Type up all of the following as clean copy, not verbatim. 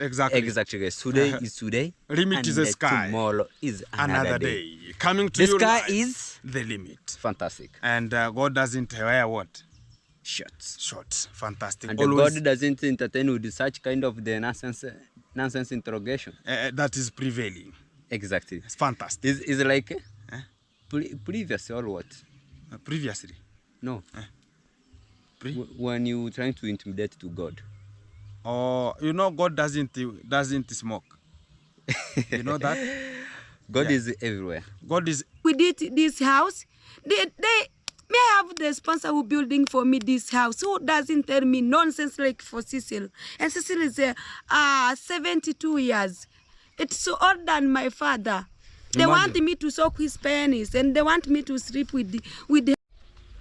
Exactly. Exactly, guys. Today is today. Limit and is the sky. Tomorrow is another day. Coming to The you sky live. is the limit. fantastic. And God doesn't wear what? Shorts. Shorts. Fantastic. And Always, God doesn't entertain with such kind of the nonsense interrogation. that is prevailing. Exactly. It's fantastic. Is like previous or what? Previously. No. When you trying to intimidate to God. Oh, you know, God doesn't smoke. You know that? God is everywhere. God is. We did this house. They may have the sponsor who building for me this house. Who doesn't tell me nonsense like for Cecil? And Cecil is 72 years. It's so old than my father. They want me to soak his penis and they want me to sleep with the.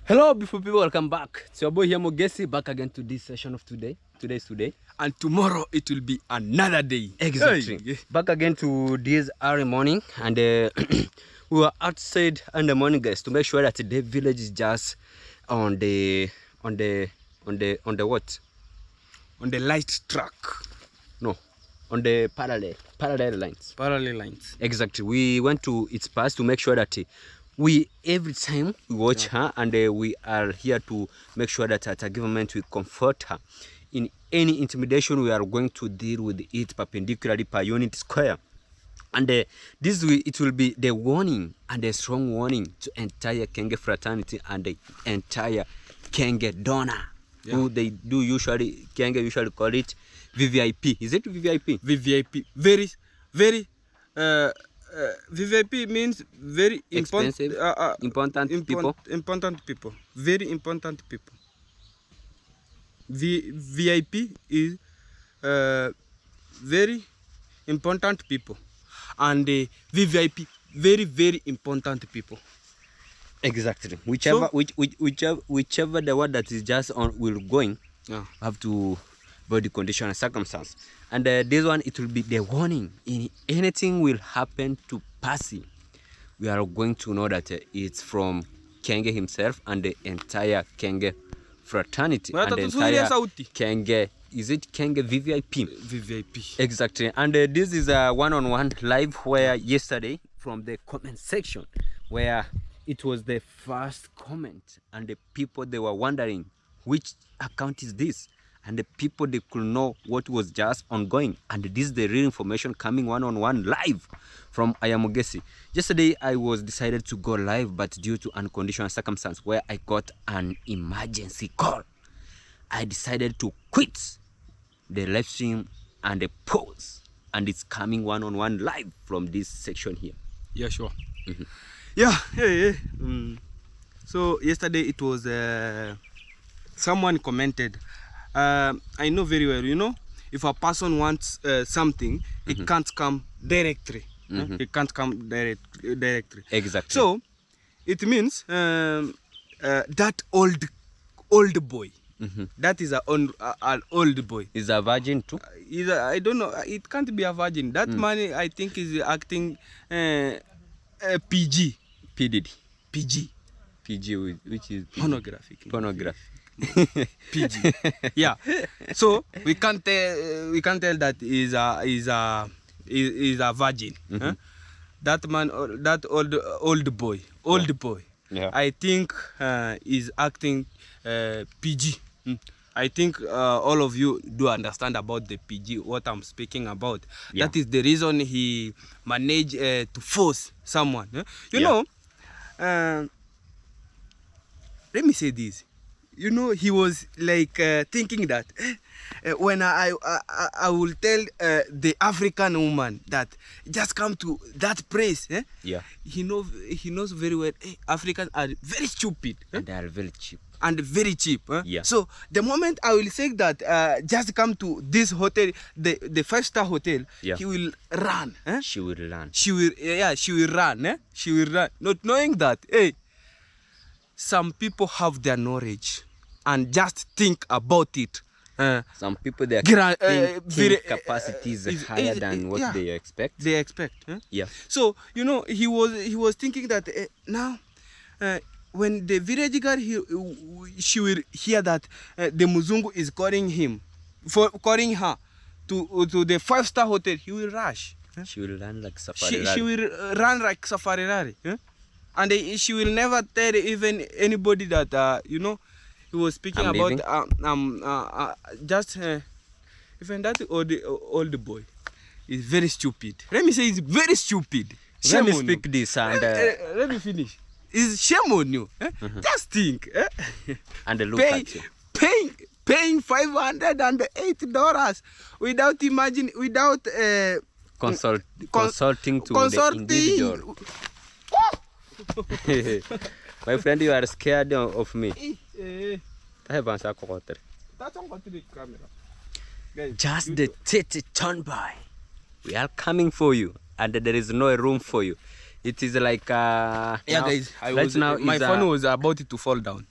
Hello, beautiful people. Welcome back. It's your boy here, Mogesi, back again to this session of today. Today's today. And tomorrow it will be another day. Exactly. Hey. Back again to this early morning, and we were outside in the morning, guys, to make sure that the village is just on the what? On the light track. No, on the parallel lines. Parallel lines. Exactly. We went to its past to make sure that every time we watch her, and we are here to make sure that the government will comfort her in any intimidation we are going to deal with it perpendicularly per unit square. And it will be the warning and a strong warning to entire Kenge fraternity and the entire Kenge donor, who they do usually, Kenge usually call it VVIP. Is it VVIP? VVIP. Very, very, VVIP means very expensive, important people. Important people. Very important people. VIP is very important people, and VVIP very, very important people. Exactly. Whichever the word that is just on will going, have to body condition and circumstance. And this one, it will be the warning. In anything will happen to Percy, we are going to know that it's from Kenge himself and the entire Kenge fraternity and the entire Kenge. Is it Kenge VVIP? VVIP. Exactly. And this is a one-on-one live where yesterday from the comment section where it was the first comment, and the people, they were wondering which account is this, and the people, they could know what was just ongoing, and this is the real information coming one-on-one live from Ayamogesi. Yesterday I was decided to go live, but due to unconditional circumstance where I got an emergency call, I decided to quit the live stream and the pause, and it's coming one-on-one live from this section here. Yeah, sure. Yeah. So yesterday it was someone commented, I know very well, you know, if a person wants something, it can't come directly. It can't come directly. Exactly. So it means that old boy, that is an old boy. Is a virgin too? I don't know. It can't be a virgin. That man, I think, is acting PG. PG, which is pornographic. PG. Yeah. So we can't tell that is a virgin. That man, that old boy. Yeah. I think is acting PG. I think all of you do understand about the PG, what I'm speaking about. Yeah. That is the reason he managed to force someone. You know, let me say this. You know, he was like thinking that when I will tell the African woman that just come to that place. Yeah. He knows very well. Africans are very stupid. And they are very cheap. And very cheap. Yeah. So the moment I will say that just come to this hotel, the 5-star hotel, he will run. She will run. She will run. She will run. Not knowing that, some people have their knowledge and just think about it. Some people, their thinking capacity is higher than what they expect. They expect. Yeah. So you know, he was thinking that now. When the village girl, she will hear that the Muzungu is calling her to the 5-star hotel, he will rush. She will run like safari. She will run like safari rally. And she will never tell even anybody that he was speaking I'm about leaving. even that old boy is very stupid. Let me say he's very stupid. Let me Shame on speak you. this and Let me finish. It's shame on you. Just think. and look at you. Paying $508 without Consulting to the individual. My friend, you are scared of me. Just the 30 turn by. We are coming for you, and there is no room for you. It is like guys, my is, phone was about to fall down.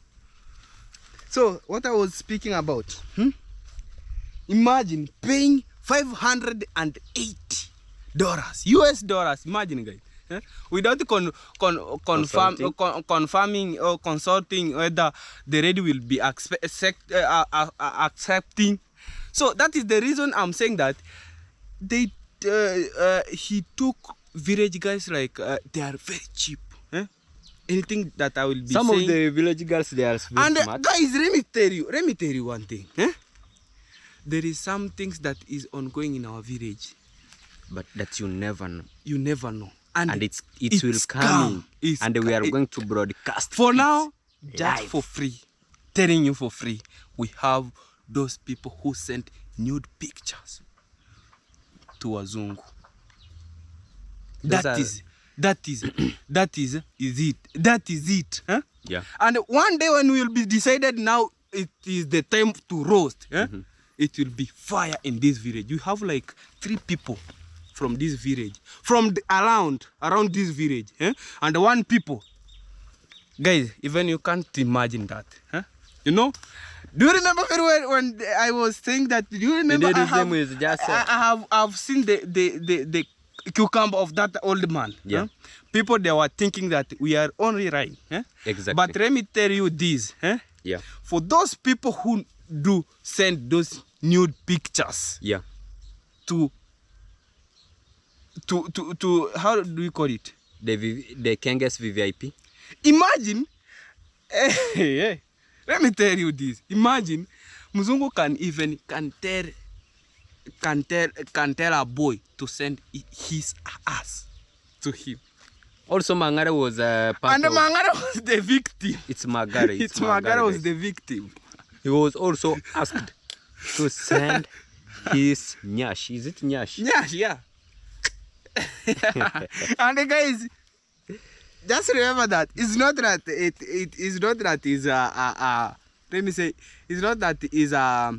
So what I was speaking about, imagine paying $580 US dollars. Imagine, guys, without confirming or consulting whether the lady will be accepting. So that is the reason I'm saying that he took village guys like they are very cheap. Anything that I will be some saying. of the village girls, they are very And smart. guys, let me tell you one thing. There is some things that is ongoing in our village, But that you never know. you never know, And it will come. And we are going to broadcast for it now, just live. for free. Telling you for free, we have those people who sent nude pictures to Wazungu. Those That is it. Yeah. And one day when we will be decided now it is the time to roast, it will be fire in this village. You have like 3 people from this village, from around this village, and 1 people. Guys, even you can't imagine that. Do you remember very well when I was saying that? Do you remember? I've seen the cucumber of that old man. Yeah. People, they were thinking that we are only right. Exactly. But let me tell you this. Yeah. For those people who do send those nude pictures Yeah. to how do we call it? The Kenges VVIP. Imagine, let me tell you this. Imagine, Muzungu can tell a boy to send his ass to him. Also, Mangare was part And of... Mangara was the victim. It's Magare. It's Mangara was guys. the victim. He was also asked to send his nyash. Is it nyash? Yeah. And guys, just remember that it's not that it is not that is let me say it's not that is a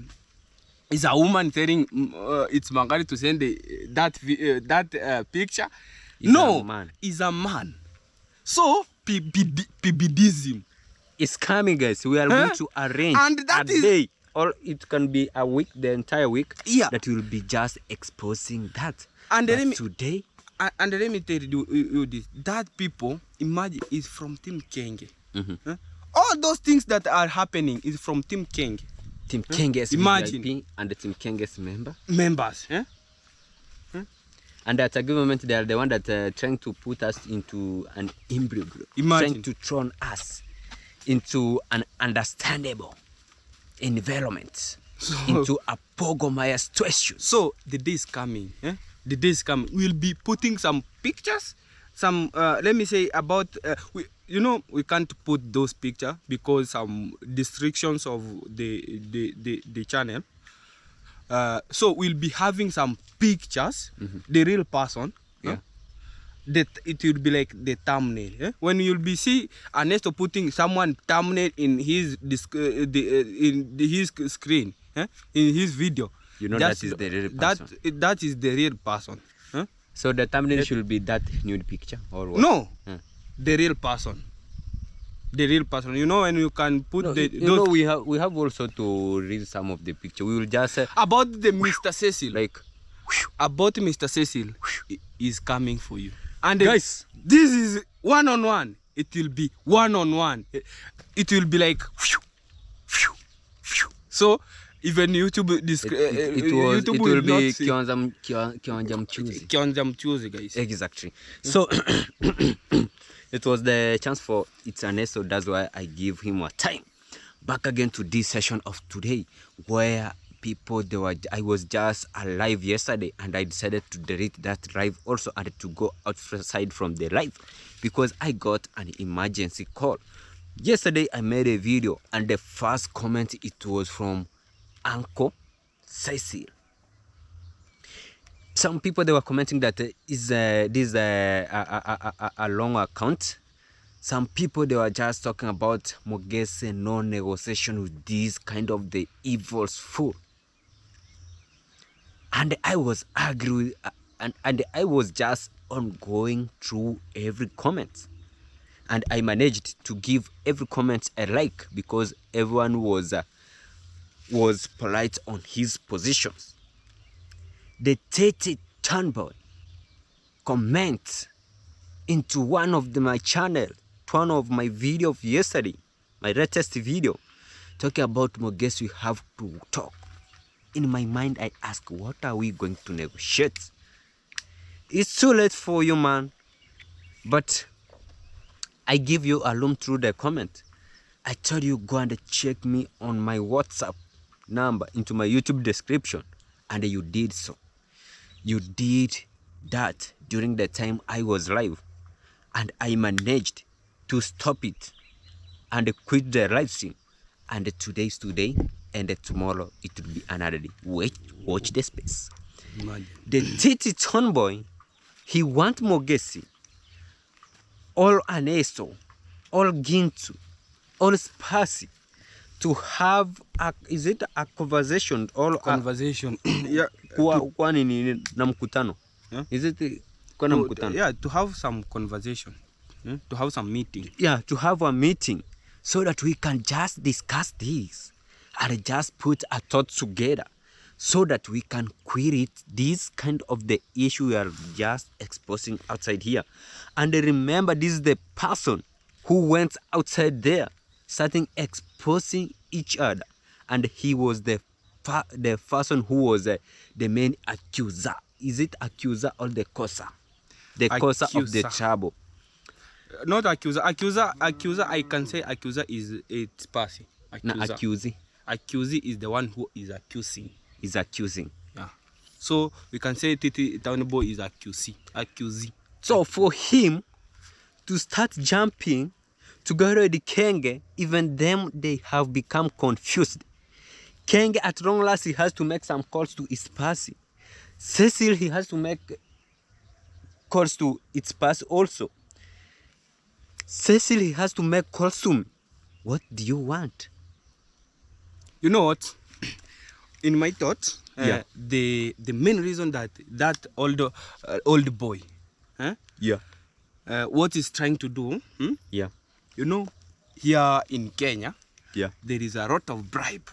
woman telling it's Mangari to send that picture. It's no, a man. It's a man. So PBDism. It's coming, guys. We are going to arrange And that a is- day, or it can be a week, the entire week. Yeah. That will be just exposing that. And But let me- today, And let me tell you this. That people, imagine, is from Team Kenge. All those things that are happening is from Team Kenge. Team Kenges Imagine. VIP and the Team Kenges Members. and at a government, they are the one that trying to put us into an imbroglio, Imagine. trying to turn us into an understandable environment, into a pogomaya situation. So the day is coming. The day is coming. We'll be putting some pictures, some let me say about we can't put those pictures because some restrictions of the channel. So we'll be having some pictures, the real person. Yeah. That it will be like the thumbnail. When you'll be see Ernesto putting someone thumbnail in his his screen, in his video. You know that is the real person. That is the real person. So the thumbnail should be that nude picture or what? No, the real person. The real person. You know when you can put No, those we have also to read some of the picture. We will just about the Mr. Cecil. like About Mr. Cecil is coming for you. And Guys. this is one-on-one. It will be one-on-one. It will be like so Even YouTube it will be Kionja Mchuzi. Kionja Mchuzi, guys. Exactly. So it was the chance for Itzaneso. That's why I give him a time. Back again to this session of today, where people I was just alive yesterday, and I decided to delete that live also and to go outside from the live because I got an emergency call. Yesterday I made a video, and the first comment, it was from Uncle Cecil. Some people, they were commenting that this is a long account. Some people, they were just talking about Mogese no negotiation with these kind of the evil's fool. And I was angry, and I was just on going through every comment. And I managed to give every comment a like because everyone was polite on his positions. The Tete Turnboy comment into one of my channel, one of my video of yesterday, my latest video, talking about Mogesi, we have to talk. In my mind, I ask, what are we going to negotiate? It's too late for you, man. But I give you a room through the comment. I told you, go and check me on my WhatsApp number into my YouTube description. And you did so. You did that during the time I was live. And I managed to stop it and quit the live stream. And today's today, and tomorrow it will be another day. Wait, watch the space. Imagine. The Titi Tonboy, he want Mogesi, all Aneso, all Gintu, all Spasi, to have a conversation, all conversation. Yeah. Kwa nini na mkutano? Yeah? Is it kwa na mkutano? Yeah, to have some conversation. Yeah? To have some meeting. Yeah, to have a meeting so that we can just discuss this and just put our thoughts together so that we can query this kind of the issue we are just exposing outside here. And remember, this is the person who went outside there starting exposing each other, and he was the person who was the main accuser. Is it accuser or the causer? The causer of the trouble. Not accuser. Accuser, I can say accuser is it's Spasi. Accusee is the one who is accusing. Is accusing. Yeah. So we can say Titi Townboy is accusee. So for him to start jumping to go to the Kenge, even them, they have become confused. Kenge at long last, he has to make some calls to Ispasi. Cecil, he has to make calls to Ispasi also. Cecil, he has to make calls to me. What do you want? You know what? In my thoughts, yeah. The main reason that old boy, yeah, what he's trying to do, yeah, you know, here in Kenya, yeah, there is a lot of bribe.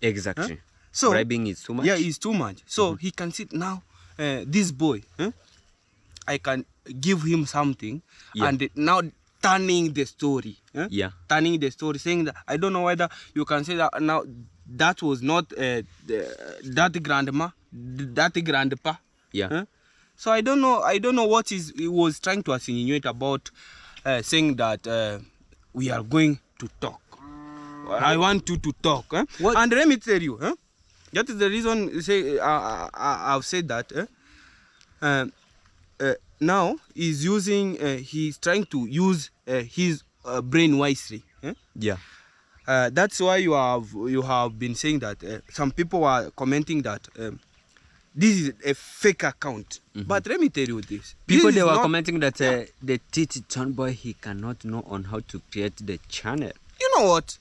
Exactly. So bribing is too much. Yeah, it's too much. So he can sit now. This boy, I can give him something, and now turning the story. Yeah. Turning the story, saying that I don't know whether you can say that now that was not that grandma, that grandpa. Yeah. So I don't know what he was trying to insinuate about saying that we are going to talk. I want you to talk. And let me tell you, that is the reason say I've said that. Now he's using, he's trying to use his brain wisely. Yeah. That's why you have been saying that some people are commenting that this is a fake account. But let me tell you this. People, they were commenting that the Titi Turnboy, he cannot know on how to create the channel. You know what?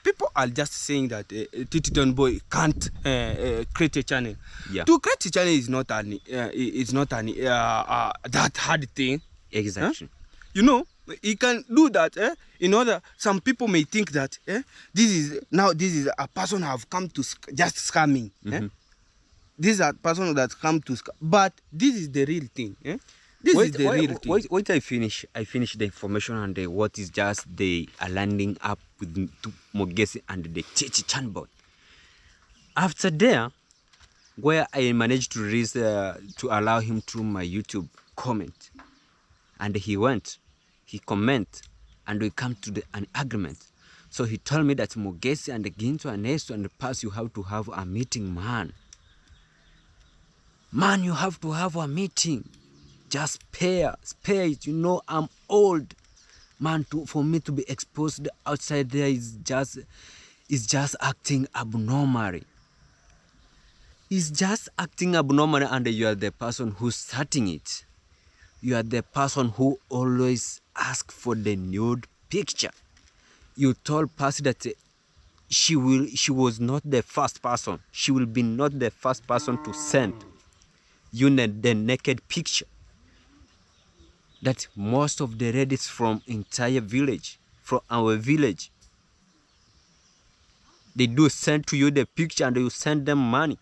People are just saying that Titi Turnboy can't create a channel. Yeah. To create a channel is not an that hard thing. Exactly. You know, he can do that. In order, some people may think that this is a person have come to just scamming. This is a person that come to scam, but this is the real thing. This is the real thing. Wait, I finish the information and what is just the landing up with Mogesi and the Titi Turnboy. After there, where I managed to raise to allow him to my YouTube comment, and he went, he comment, and we come to an agreement. So he told me that Mugesi and Ginto and Nesto and Pass, you have to have a meeting, man. Man, you have to have a meeting. Just spare it. You know, I'm old. Man, for me to be exposed outside there is just acting abnormally. It's just acting abnormally, and you are the person who's starting it. You are the person who always asks for the nude picture. You told Percy that she was not the first person. She will be not the first person to send you the naked picture. That most of the ladies from entire village, from our village, they do send to you the picture and you send them money.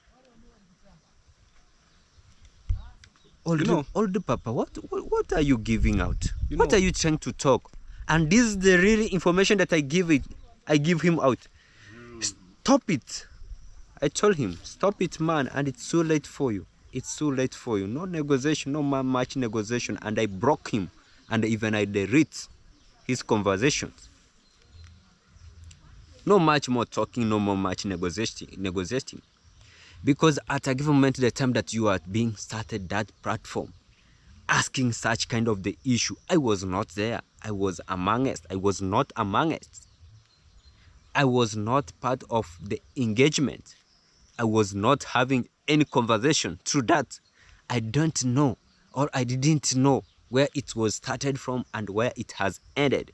Old Papa, what are you giving out? What are you trying to talk? And this is the real information that I give him out. Stop it. I told him, stop it, man, and it's too late for you. It's too late for you. No negotiation, no much negotiation. And I broke him, and even I delete his conversations. No much more talking, no more much negotiating. Because at a given moment, the time that you are being started that platform, asking such kind of the issue, I was not there. I was amongst. I was not amongst. I was not part of the engagement. I was not having any conversation. Through that, I don't know, or I didn't know where it was started from and where it has ended.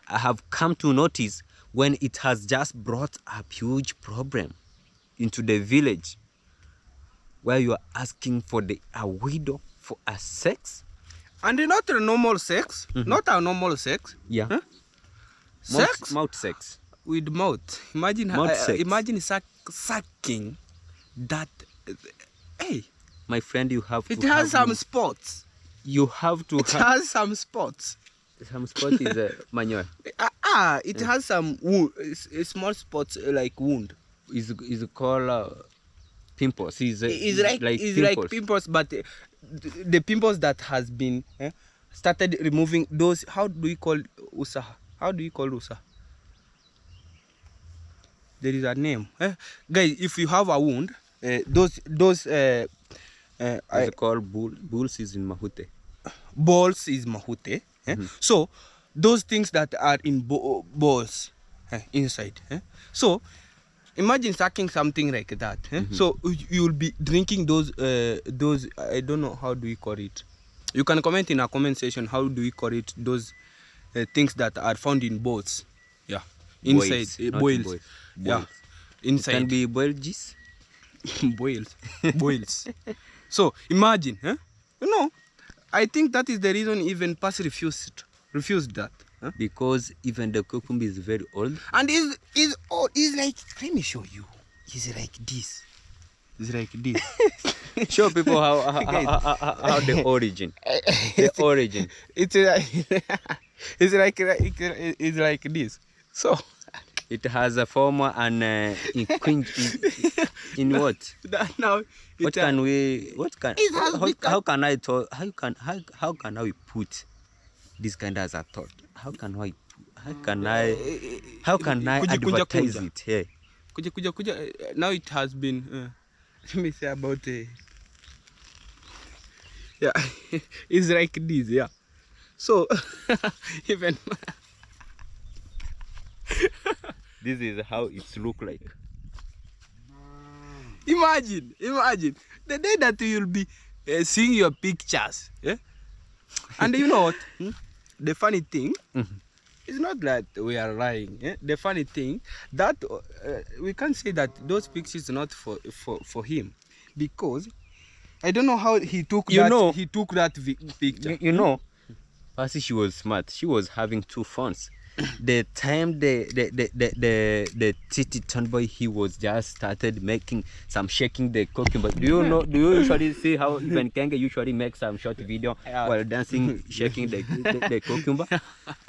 I have come to notice when it has just brought a huge problem into the village, where you are asking for a widow for a sex. And not a normal sex, not a normal sex. Yeah. Huh? Sex? Mouth sex. With mouth. Imagine Mouth sex. Imagine sucking that. Hey. My friend, you have to. It has some spots. You have to. It has some spots. Some spot is a manual. It has some wound, small spots like wound. Is called pimples. It's like pimples, but the pimples that has been started removing those. How do we call usa? How do you call usa? There is a name, guys. If you have a wound, those it's called bulls is in Mahute. Balls is Mahute. So those things that are in balls inside. So imagine sucking something like that. So you will be drinking those. I don't know how do we call it. You can comment in our comment section. How do we call it? Those things that are found in balls. Yeah, inside boils. Yeah, inside. It can be boiled juice. boils. So imagine, I think that is the reason even Percy refused that. Because even the cucumber is very old. And is old. Is like, let me show you. He's like this. It's like this. Show people how the origin. The origin. It's like this. So it has a form and in what? Now how can I put this kind as a thought? How can I advertise it here? Now it has been let me say about yeah, it's like this, yeah. So even this is how it's look like. Imagine the day that you'll be seeing your pictures, and you know what? The funny thing is not that we are lying. The funny thing that we can't say that those pictures are not for him, because I don't know how he took that. He took that picture. You know, Percy, she was smart. She was having 2 phones. The time the titty tomboy, he was just started making some shaking the cucumber. Do you usually see how even Kenge usually makes some short video while dancing, shaking the cucumber?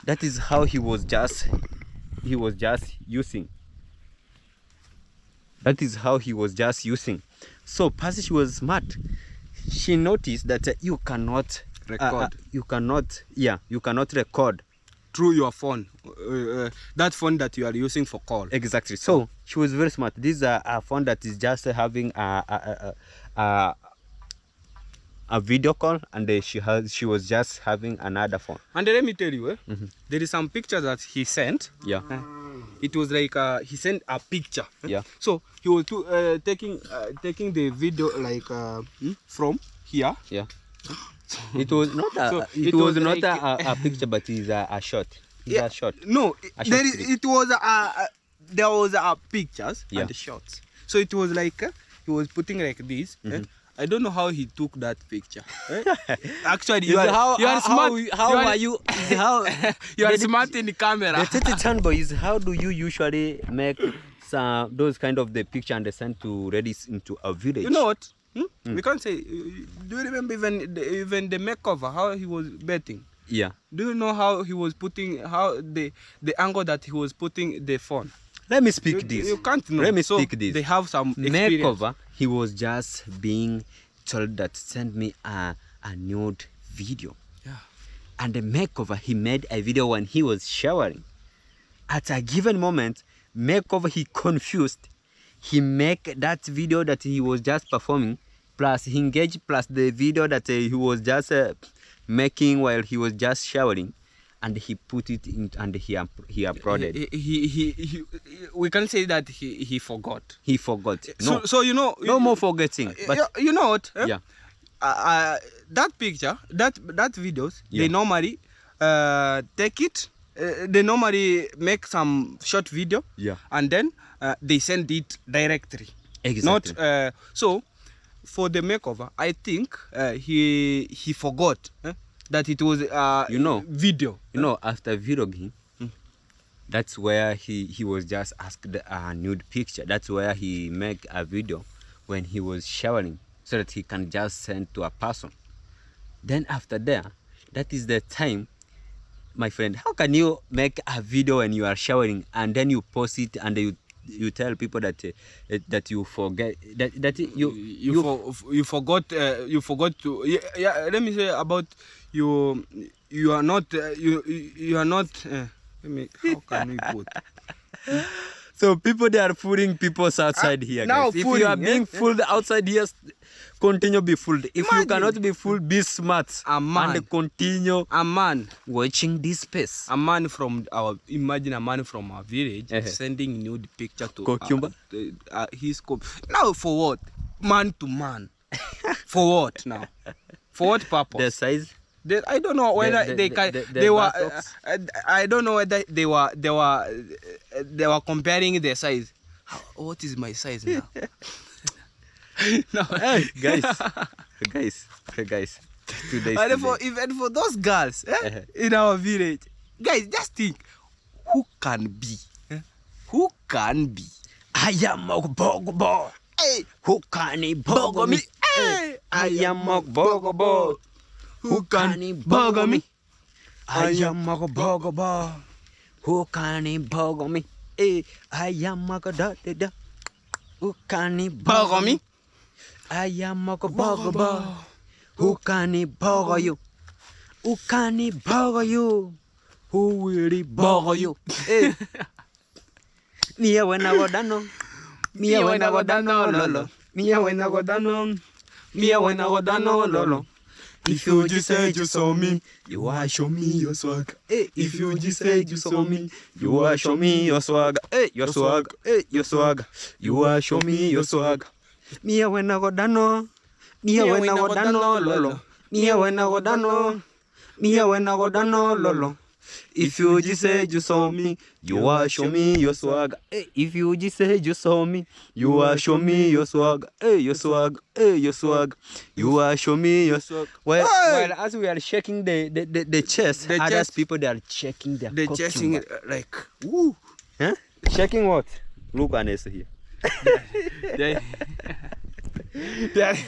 That is how he was just using. That is how he was just using. So Percy, she was smart. She noticed that you cannot Record. you cannot record. Through your phone, that phone that you are using for call. Exactly. So she was very smart. This is a phone that is just having a video call, and she was just having another phone. And let me tell you, there is some pictures that he sent. Yeah. It was like he sent a picture. Yeah. So he was taking the video like from here. Yeah. It was not a So it, it was, was not like- a picture, but it's a shot. It's a shot. No, A there short is, clip. it was there was pictures Yeah. and shots. So it was like he was putting like this. I don't know how he took that picture. Actually, you are smart. How are you? How You are the- smart in the camera. The Titan boys, how do you usually make those kind of the picture and send to Redis into a village? You know what? We can't say. Do you remember even the makeover? How he was betting? Yeah. Do you know how he was putting the angle that he was putting the phone? Let me speak this. You can't know. Let me So speak this. They have some experience. Makeover, he was just being told that send me a nude video. Yeah. And the makeover, he made a video when he was showering. At a given moment, makeover, he confused. He make that video that he was just performing, plus he engaged, plus the video that he was just making while he was just showering, and he put it in and he uploaded. We can say that he forgot. He forgot. No, So you know. no more forgetting. But you know what? yeah, That picture, that videos, Yeah. they normally take it. They normally make some short video. Yeah. And then they send it directly. Exactly. Not so. For the makeover, I think he forgot that it was You know. video. you know, after vlogging, that's where he was just asked a nude picture. That's where he make a video when he was showering, so that he can just send to a person. Then after that is the time, my friend. How can you make a video when you are showering and then you post it and you tell people that that you forget that You forgot to let me say about you are not you are not let me, how can we put So people, they are fooling people outside here, now guys. If you fooling, are being fooled outside here, continue be fooled. If you Imagine. cannot be fooled, be smart A man. and continue a man watching this space. from our village sending nude picture to Kokumba? his now for what? Man to man. For what now? For what purpose? The size. I don't know whether the- they the they were buttocks. I don't know whether they were comparing their size. What is my size now? No. Hey, guys. Today's And today. for even for those girls in our village, guys, just think who can be? Who can be? I am Mogbogo. Hey, Who can he bogo me? Hey, I am Mogbogo. Who can he bogo me? I am Mogbogo. Who can he bogo me? I am Mogodada. Who can he bogo me? I am Mogobogo. Who can he bogo you? Who can he bogo you? Who will he bogo you? Mia when I go down. Mia when I go down, lolo. Mia when I go down. Mia when I go down, lolo. If you just said you saw me, you are show me your swag. If you just said you saw me, you are show me your swag. Your swag. Your swag. You are show me your swag. Mia when I go down. Mia when I go down, lolo. Mia when I go down. Mia when I go down, lolo. If you just said you saw me, you are show me your swag. If you just said you saw me, you are show me your swag. Your swag. Your swag. You are show me your swag. While as we are shaking the chest, The others chest. people, they are checking their they're costume. chasing it like woo. Huh? Checking what? Look at us here.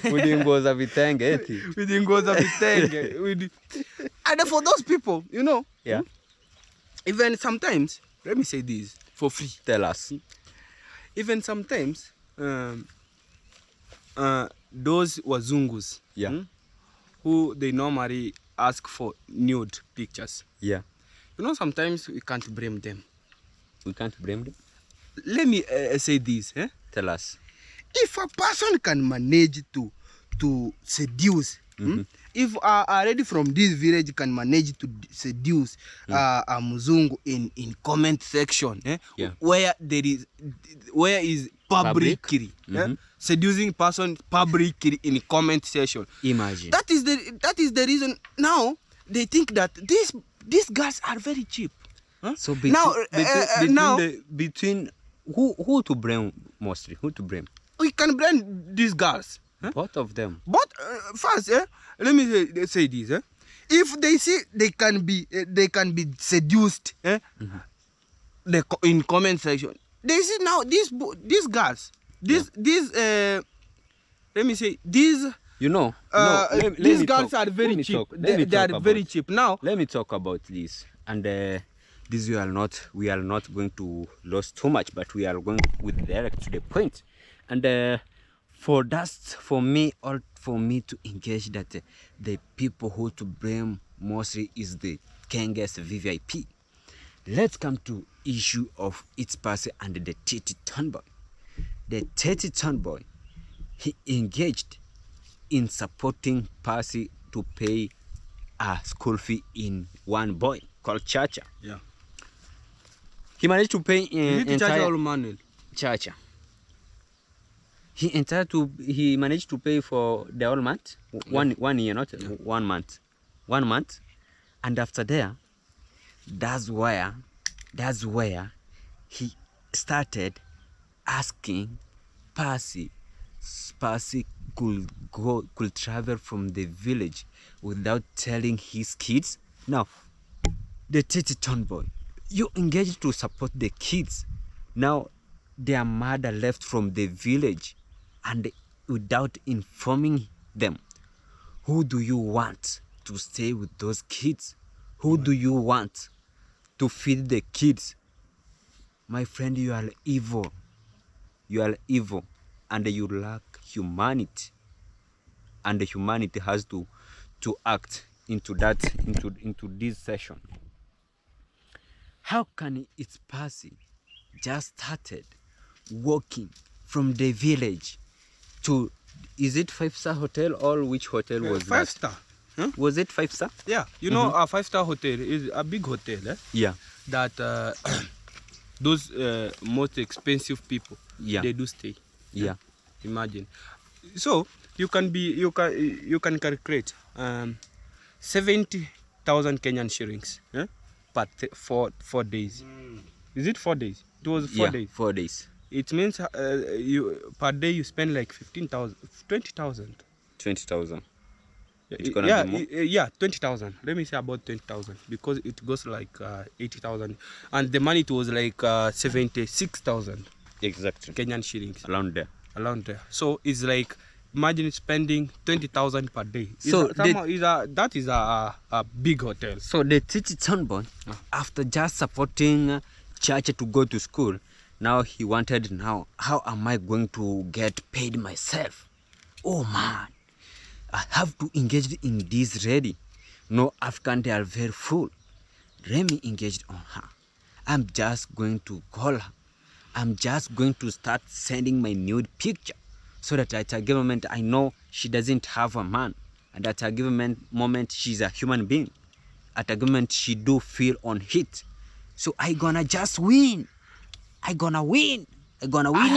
Kudingoza vitenge eti. We didn't go to the and then for those people, you know, Yeah. even sometimes, let me say this for free. Tell us. Even sometimes those wazungus, who they normally ask for nude pictures. Yeah. You know, sometimes we can't blame them. We can't blame them. Let me say this. Tell us. If a person can manage to seduce, if already from this village can manage to seduce a Muzungu in comment section, where is publicly seducing person publicly in comment section. Imagine. That is the reason now they think that these girls are very cheap. So between who to blame mostly? Who to blame? We can blame these girls. Both of them. But first, let me say this. If they see they can be seduced in comment section, they see now these girls, let me say these. You know, these girls are very cheap. They are very cheap. Now, let me talk about this. And this we are not going to lose too much, but we are going with direct to the point. And for me to engage that the people who to blame mostly is the Kenges VVIP. Let's come to issue of its Percy and the Titi Turnboy. The Titi Turnboy, he engaged in supporting Percy to pay a school fee in one boy called Chacha. Yeah. He managed to pay Chacha or Manuel? Chacha. He managed to pay for the whole month, one year, not 1 month, 1 month, and after there, that's where he started asking Percy could travel from the village without telling his kids. Now, the Titi Turnboy, you engaged to support the kids. Now, their mother left from the village and without informing them. Who do you want to stay with those kids? Who do you want to feed the kids? My friend, you are evil. You are evil and you lack humanity. And the humanity has to act into this session. How can its Percy just started walking from the village to, is it 5-star hotel or which hotel was 5-star? Was it 5-star? Yeah, you know, a 5-star hotel is a big hotel. Yeah. That those most expensive people, they do stay. Yeah. Imagine. So you can calculate 70,000 Kenyan shillings per 4 days. Is it 4 days? It was 4 days. 4 days. It means you per day you spend like 15,000, 20,000. 20,000. Yeah, 20,000. Let me say about 20,000 because it goes like 80,000, and the money it was like 76,000. Exactly. Kenyan shillings. Around there. So it's like, imagine spending 20,000 per day. So that is a big hotel. So the Titi Turnboy, after just supporting Chacha to go to school, now he wanted, now how am I going to get paid myself? Oh man, I have to engage in this ready. No African, they are very full. Remy engaged on her. I'm just going to call her. I'm just going to start sending my nude picture so that at a given moment I know she doesn't have a man, and at a given moment she's a human being. At a given moment she do feel on hit. So I gonna just win. I gonna win her. I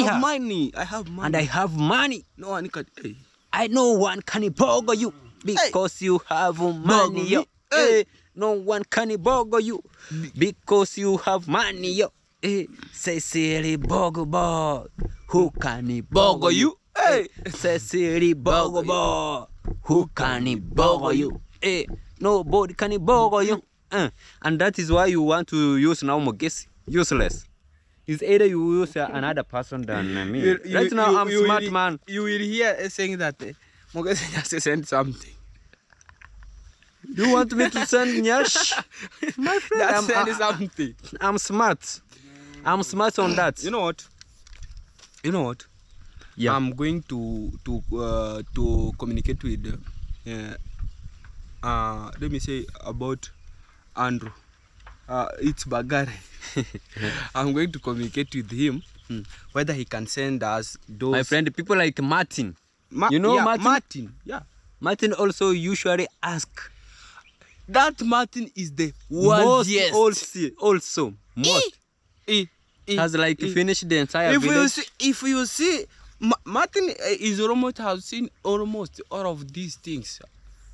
have money. And I have money. No one can. Hey. I know one can bogo you because you have money, yo. Hey. No one can bogo you because you have money, yo. Hey. Cecil bogo, who can bogo you? Hey. Cecil bogo, who can bogo you? Hey. Nobody can bogo you. And that is why you want to use now Mogesi. Useless. It's either you use another person than me. Right now, I'm smart, man. You will hear saying that Mogesi just sent something. You want me to send Nyash? My friend, send something. I'm smart. I'm smart on that. You know what? Yeah. I'm going to communicate with let me say about Andrew. It's Bagare. I'm going to communicate with him whether he can send us those. My friend, people like Martin. You know yeah, Martin? Yeah. Martin also usually ask. That Martin is the Most worst. also most. Has like finished the entire village. If you see, Martin is almost has seen almost all of these things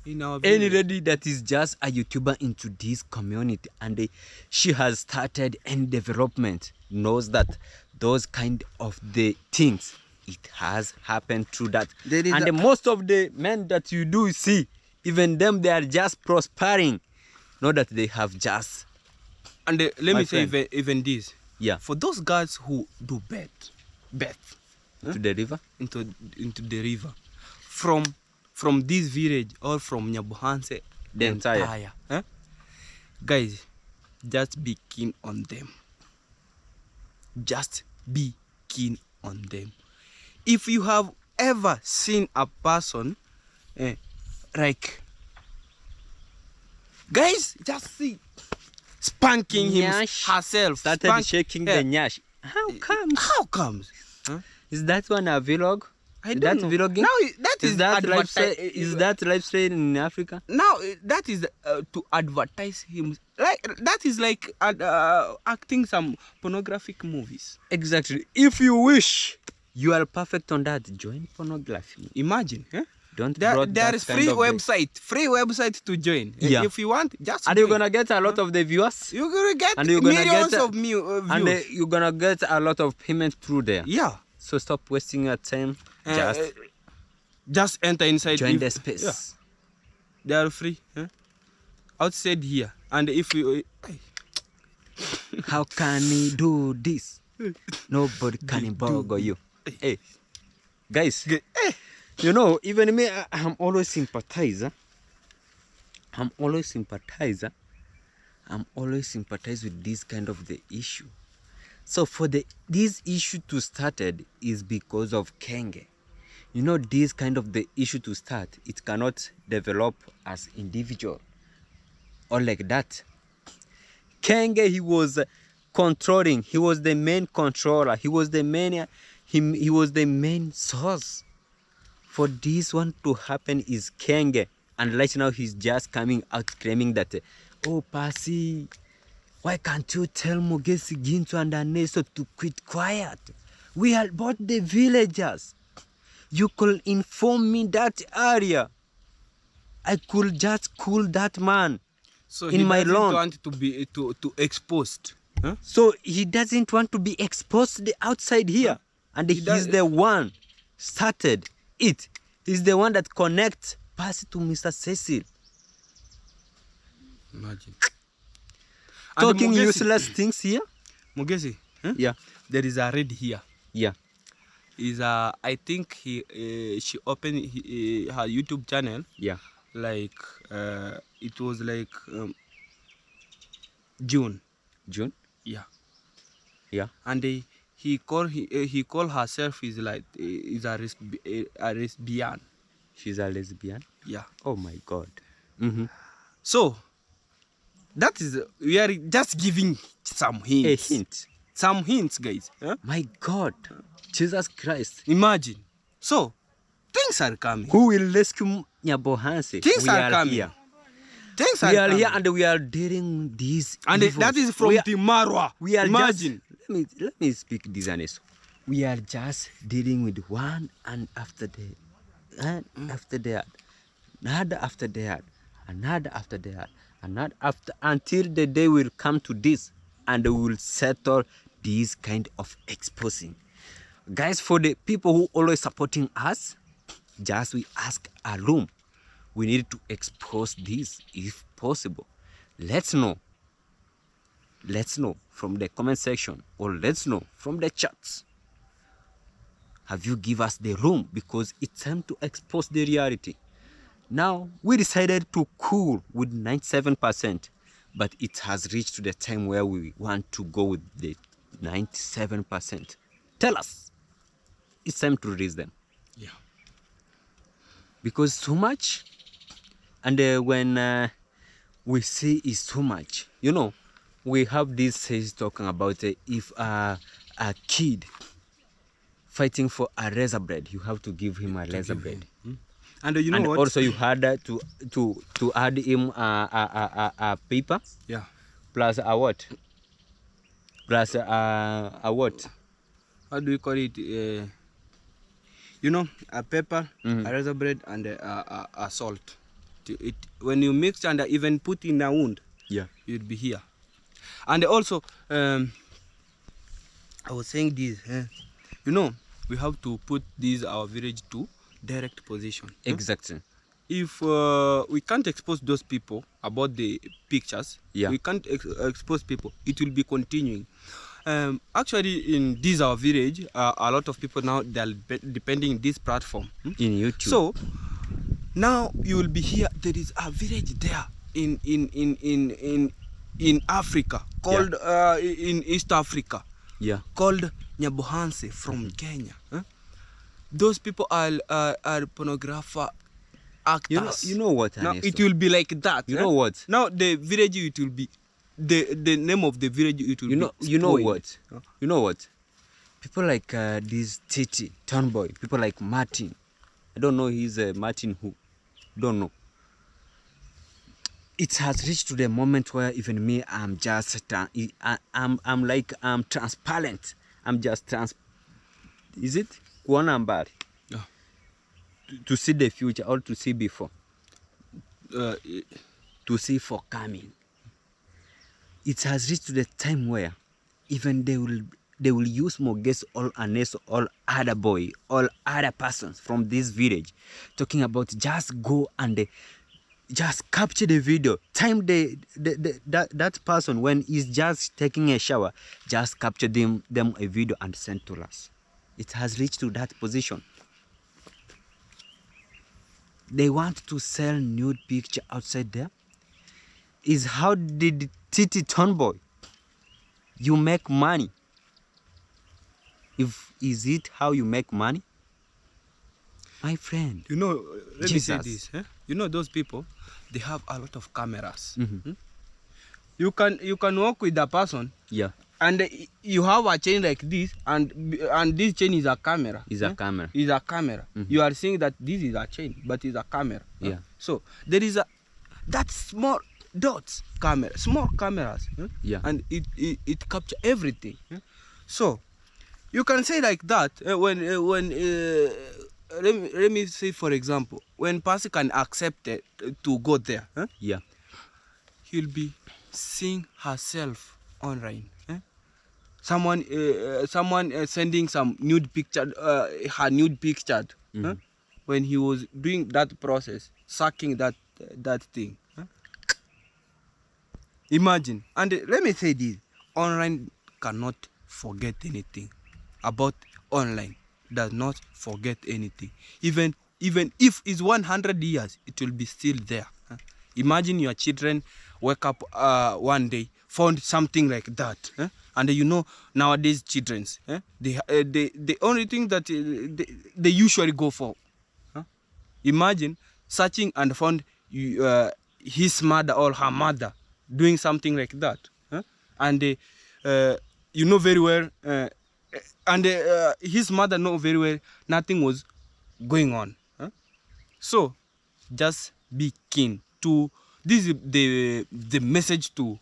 in our village. Any lady that is just a YouTuber into this community and she has started any development knows that those kind of the things, it has happened through that. And most of the men that you do see, even them, they are just prospering, not that they have just. And let me say even this. Yeah. For those guys who do bet to the river, into the river, from this village or from Nyabuhanse, the entire. Guys, just be keen on them. Just be keen on them. If you have ever seen a person like, guys, just see spanking herself, started shaking the nyash. How comes? How comes? Huh? Is that one a vlog? I don't know. Vlogging? Now is that lifestyle in Africa? Now that is to advertise him. Like that is like acting some pornographic movies. Exactly. If you wish you are perfect on that, join pornography. Imagine, Don't there is free website to join. Yeah. If you want, just and join. You're gonna get a lot of the viewers. You're gonna get and you're gonna millions get of views. And you're gonna get a lot of payment through there. Yeah. So stop wasting your time. Just enter inside. Join the space. Yeah. They are free. Outside here. And if you how can he do this? Nobody can embargo you. Hey, guys, you know, even me, I'm always sympathizer. I'm always sympathize with this kind of the issue. So for this issue to started is because of Kenge. You know, this kind of the issue to start, it cannot develop as individual or like that. Kenge, he was controlling. He was the main controller. He was the main. He was the main source for this one to happen. Is Kenge, and right now he's just coming out claiming that, oh Pasi, why can't you tell Mugesi, Ginto, and Aneso to quit quiet? We are both the villagers. You could inform me that area. I could just cool that man. So in my lawn. He doesn't want to be to exposed. Huh? So he doesn't want to be exposed outside here. And he's the one started it. He's the one that connects Pasi to Mr.Cecil. Imagine. Talking Mugesi, useless things here. Mugesi, yeah. There is a red here. Yeah. I think she opened her YouTube channel. Yeah. Like it was like June. June. Yeah. Yeah. And he called herself is like is a lesbian. She's a lesbian. Yeah. Oh my God. So that is we are just giving some hints. A hint. Some hints, guys. My God. Jesus Christ. Imagine. So things are coming. Who will rescue Nyabuhanse? Things are coming. Here. Things we are here and we are dealing these. And evils. that is from Timarwa. We are imagine. Let me speak this honest. We are just dealing with one and after that, and after that, another after that, another after that, another after, until the day will come to this, and we will settle this kind of exposing. Guys, for the people who always supporting us, just we ask a room. We need to expose this if possible. Let's know. Let's know from the comment section, or let's know from the chats. Have you give us the room? Because it's time to expose the reality. Now, we decided to cool with 97%, but it has reached to the time where we want to go with the 97%. Tell us. it's time to release them. Yeah. Because too much, and when we see it's too much, you know, we have this says talking about if a kid fighting for a razor blade, you have to give him a razor blade. And you know And what? also you had to add him a paper. Yeah. Plus a what? Plus a what? How do we call it? You know, a pepper, a razor blade, and a salt. When you mix and even put in a wound, Yeah. you'd be here. And also, I was saying this. You know, we have to put this our village to direct position. Exactly. If we can't expose those people about the pictures, Yeah. we can't expose people, it will be continuing. Actually, in this our village, a lot of people now, they are depending this platform. In YouTube. So now you will be here. There is a village there in Africa called in East Africa. Yeah. Called Nyabohanse from Kenya. Those people are pornographer actors. You know what? Now Ernesto? it will be like that. You know what? Now the village, it will be the name of the village, it will You know. be You know spoiled. what? You know what? People like this Titi Tomboy. People like Martin. I don't know. He's Martin who. Don't know. It has reached to the moment where even me, I'm just I'm like I'm transparent. I'm just Is it kuona mbali? Yeah. To see the future or to see before? Uh, To see for coming. It has reached to the time where even they will use Moges or Anes or other boy, all other persons from this village, talking about just go and just capture the video. Time that person when he's just taking a shower, just capture them a video and send to us. It has reached to that position. They want to sell nude picture outside there. Is how did Titi Tomboy you make money? Is it how you make money? My friend. you know, let me say Jesus. this. You know, those people, they have a lot of cameras. Mhm. You can walk with the person, Yeah. and you have a chain like this, and this chain is a camera. Is a camera. Is a camera. You are saying that this is a chain, but it's a camera. Yeah. So there is that small dots camera, small cameras. Yeah. And it capture everything. So you can say like that when let me say, for example, when person can accept it, to go there, Yeah. he'll be seeing herself online. Someone sending some nude picture, her nude picture, when he was doing that process, sucking that thing. Imagine. And let me say this: online cannot forget anything. About online, does not forget anything. Even if it's 100 years, it will be still there. Imagine your children wake up one day, found something like that, and you know, nowadays children's, the only thing that they usually go for. Imagine searching and found his mother or her mother doing something like that, and you know very well, and his mother know very well nothing was going on. So just be keen to this is the message to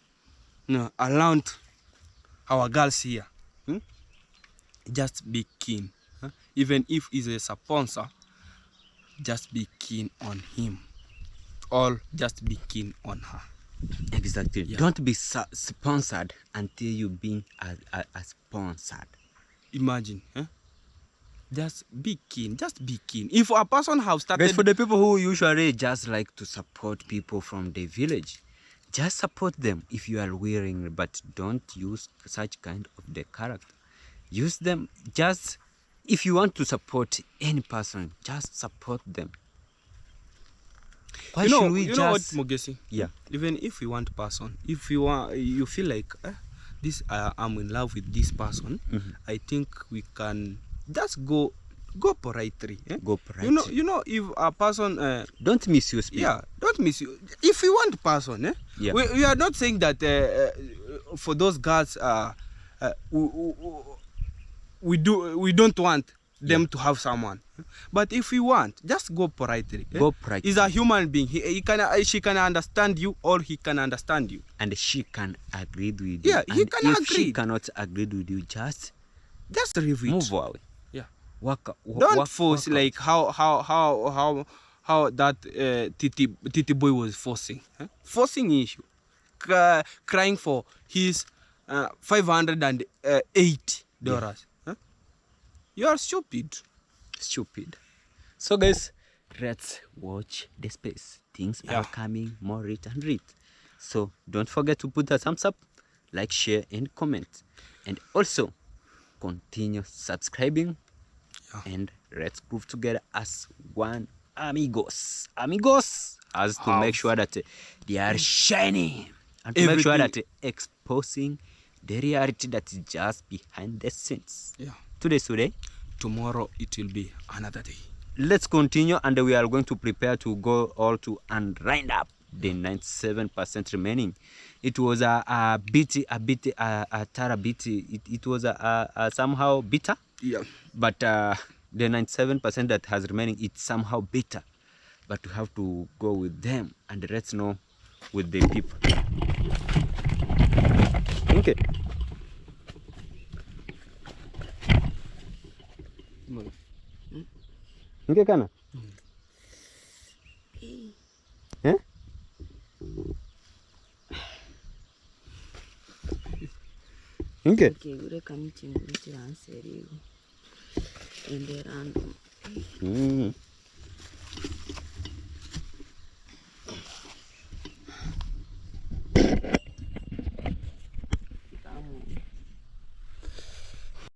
around our girls here. Just be keen, even if he's a sponsor, just be keen on him, or just be keen on her. Exactly. Yeah. Don't be sponsored until you being a sponsored. Imagine, just be keen. Just be keen. If a person have started, But for the people who usually just like to support people from the village, just support them if you are willing, but don't use such kind of the character. Use them just if you want to support any person, just support them. Why should we you just... know what, Mogesi? Yeah. Even if you want person, if you want, you feel like this, I'm in love with this person. I think we can just go go politely. Go politely. You know, if a person don't misuse people. Yeah, don't misuse. If you want person, Yeah. we are not saying that for those girls, we don't want them to have someone. But if you want, just go politely. Go politely. He's a human being. She can understand you, or he can understand you. And she can agree with you. Yeah, he and can if agree. she cannot agree with you, just leave it. move away. Yeah. Don't force like how that Titi boy was forcing. Forcing issue. Crying for his $580. Yeah. You are stupid. So guys, let's watch the space. Things are coming more rich and rich. So don't forget to put a thumbs up, like, share and comment. And also continue subscribing. And let's prove together as one amigos. As to make sure that they are shining. And to make sure that exposing the reality that is just behind the scenes. Yeah. Today's today. Tomorrow it will be another day. Let's continue, and we are going to prepare to go all to and round up the 97% remaining. It was a tara biti. It was somehow bitter. Yeah. But the 97% that has remaining, it's somehow bitter. But we have to go with them, and let's know with the people. Okay. Okay, kana? Eh? Okay. Okay,